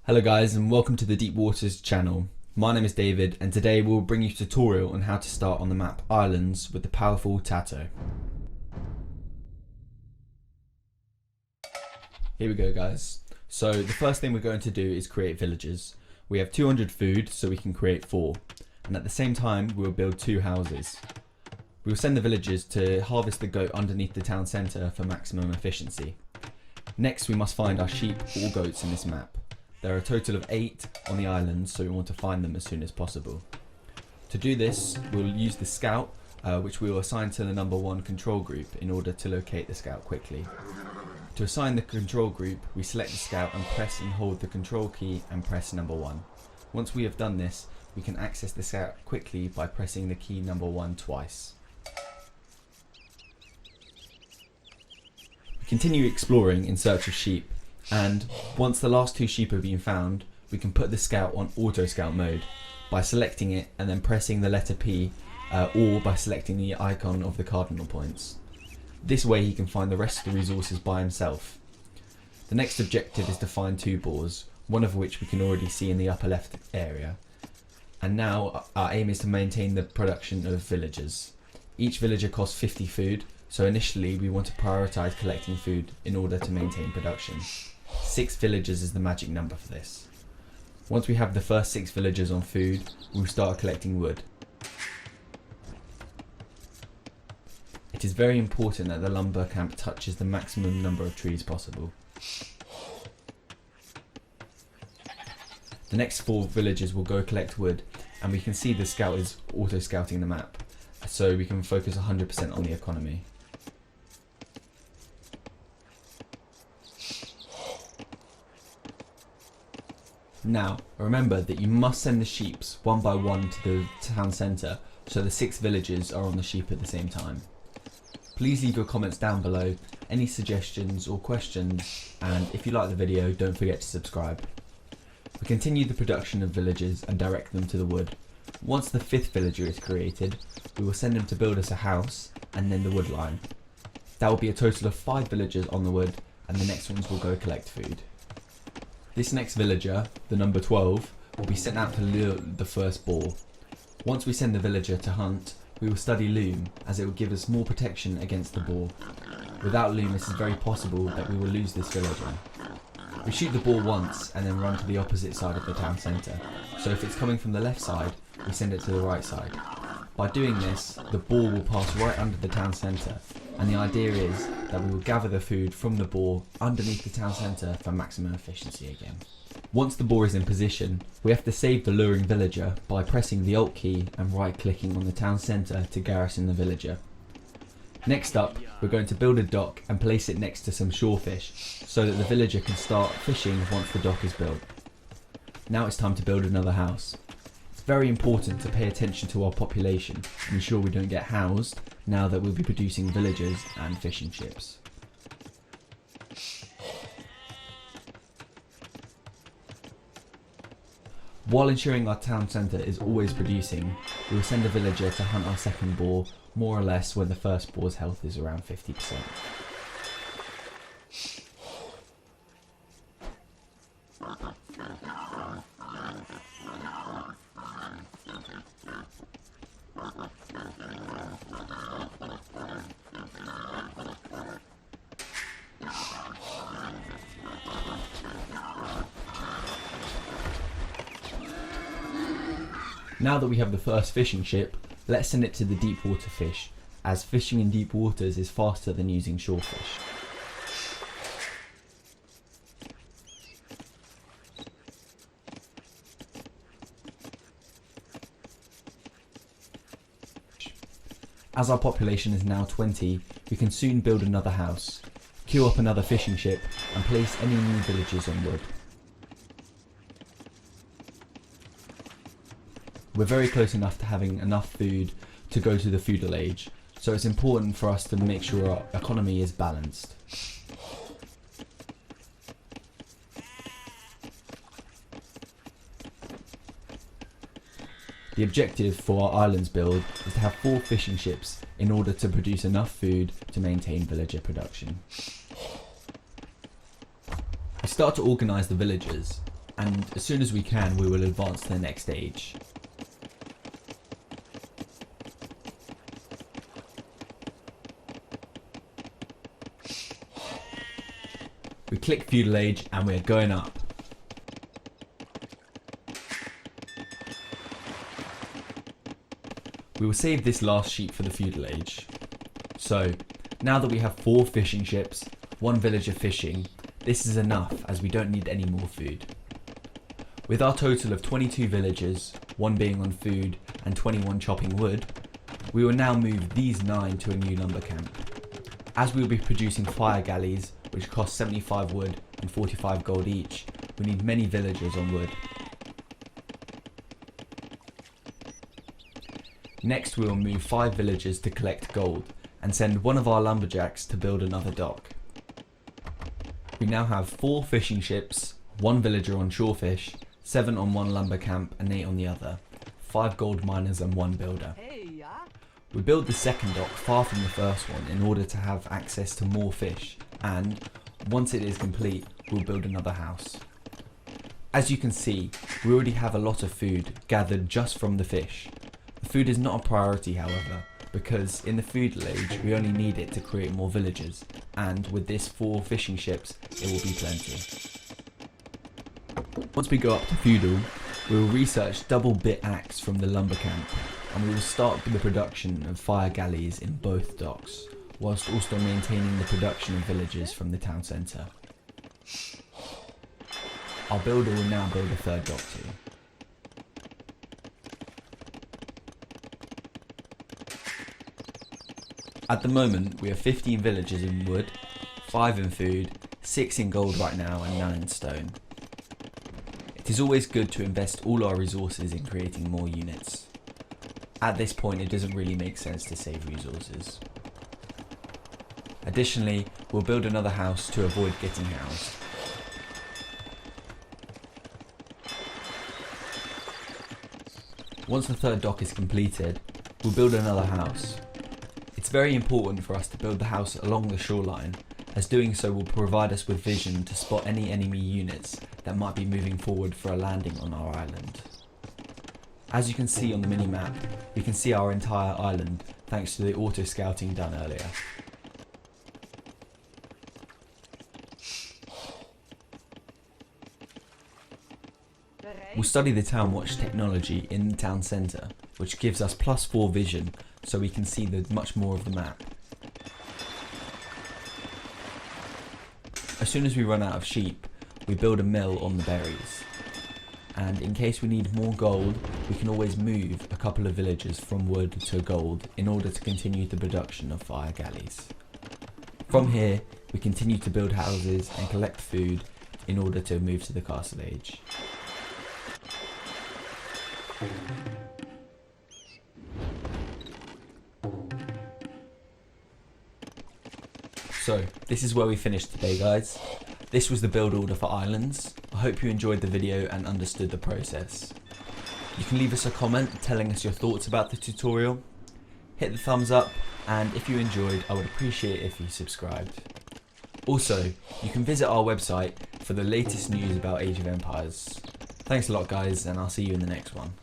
Hello guys and welcome to the Deep Waters channel. My name is David and today we'll bring you a tutorial on how to start on the map Islands with the powerful Tato. Here we go guys. So the first thing we're going to do is create villages. We have 200 food so we can create 4 and at the same time we will build 2 houses. We will send the villagers to harvest the goat underneath the town centre for maximum efficiency. Next we must find our sheep or goats in this map. There are a total of 8 on the island, so we want to find them as soon as possible. To do this, we'll use the scout, which we will assign to the number 1 control group in order to locate the scout quickly. To assign the control group, we select the scout and press and hold the control key and press number 1. Once we have done this, we can access the scout quickly by pressing the key number 1 twice. We continue exploring in search of sheep. And once the last 2 sheep have been found, we can put the scout on auto scout mode by selecting it and then pressing the letter P or by selecting the icon of the cardinal points. This way he can find the rest of the resources by himself. The next objective is to find 2 boars, one of which we can already see in the upper left area. And now our aim is to maintain the production of villagers. Each villager costs 50 food, so initially we want to prioritise collecting food in order to maintain production. 6 villagers is the magic number for this. Once we have the first 6 villagers on food, we'll start collecting wood. It is very important that the lumber camp touches the maximum number of trees possible. The next 4 villagers will go collect wood, and we can see the scout is auto scouting the map, so we can focus 100% on the economy. Now, remember that you must send the sheep one by one to the town centre, so the 6 villagers are on the sheep at the same time. Please leave your comments down below, any suggestions or questions, and if you like the video, don't forget to subscribe. We continue the production of villagers and direct them to the wood. Once the 5th villager is created, we will send him to build us a house and then the wood line. That will be a total of 5 villagers on the wood, and the next ones will go collect food. This next villager, the number 12, will be sent out to lure the first boar. Once we send the villager to hunt, we will study loom, as it will give us more protection against the boar. Without loom, this is very possible that we will lose this villager. We shoot the boar once and then run to the opposite side of the town centre, so if it's coming from the left side, we send it to the right side. By doing this, the boar will pass right under the town centre, and the idea is that we will gather the food from the boar underneath the town centre for maximum efficiency again. Once the boar is in position, we have to save the luring villager by pressing the Alt key and right clicking on the town centre to garrison the villager. Next up, we're going to build a dock and place it next to some shorefish so that the villager can start fishing once the dock is built. Now it's time to build another house. It's very important to pay attention to our population and ensure we don't get housed now that we'll be producing villagers and fishing ships. While ensuring our town centre is always producing, we will send a villager to hunt our second boar more or less when the first boar's health is around 50%. Now that we have the first fishing ship, let's send it to the deep water fish, as fishing in deep waters is faster than using shorefish. As our population is now 20, we can soon build another house, queue up another fishing ship, and place any new villages on wood. We're very close enough to having enough food to go to the feudal age, so it's important for us to make sure our economy is balanced. The objective for our islands build is to have 4 fishing ships in order to produce enough food to maintain villager production. We start to organise the villagers. and as soon as we can we will advance to the next stage. We click feudal age and we're going up. We will save this last sheep for the feudal age. So, now that we have 4 fishing ships, 1 villager fishing, this is enough as we don't need any more food. With our total of 22 villagers, 1 being on food and 21 chopping wood, we will now move these 9 to a new lumber camp. As we will be producing fire galleys, which cost 75 wood and 45 gold each, we need many villagers on wood. Next we will move 5 villagers to collect gold and send one of our lumberjacks to build another dock. We now have 4 fishing ships, 1 villager on shorefish, 7 on one lumber camp and 8 on the other, 5 gold miners and 1 builder. We build the second dock far from the first one in order to have access to more fish, and once it is complete we'll build another house. As you can see, we already have a lot of food gathered just from the fish. The food is not a priority however, because in the feudal age we only need it to create more villagers, and with this 4 fishing ships it will be plenty. Once we go up to feudal, we will research double bit axe from the lumber camp, and we will start the production of fire galleys in both docks, whilst also maintaining the production of villagers from the town centre. Our builder will now build a third dock too. At the moment we have 15 villagers in wood, 5 in food, 6 in gold right now and 9 in stone. It is always good to invest all our resources in creating more units. At this point it doesn't really make sense to save resources. Additionally, we'll build another house to avoid getting housed. Once the third dock is completed, we'll build another house. It's very important for us to build the house along the shoreline, as doing so will provide us with vision to spot any enemy units that might be moving forward for a landing on our island. As you can see on the minimap, we can see our entire island thanks to the auto scouting done earlier. We'll study the town watch technology in the town centre, which gives us +4 vision so we can see much more of the map. As soon as we run out of sheep, we build a mill on the berries. And in case we need more gold, we can always move a couple of villagers from wood to gold in order to continue the production of fire galleys. From here, we continue to build houses and collect food in order to move to the castle age. So, this is where we finished today guys. This was the build order for islands. I hope you enjoyed the video and understood the process. You can leave us a comment telling us your thoughts about the tutorial. Hit the thumbs up, and if you enjoyed, I would appreciate it if you subscribed. Also, you can visit our website for the latest news about Age of Empires. Thanks a lot guys, and I'll see you in the next one.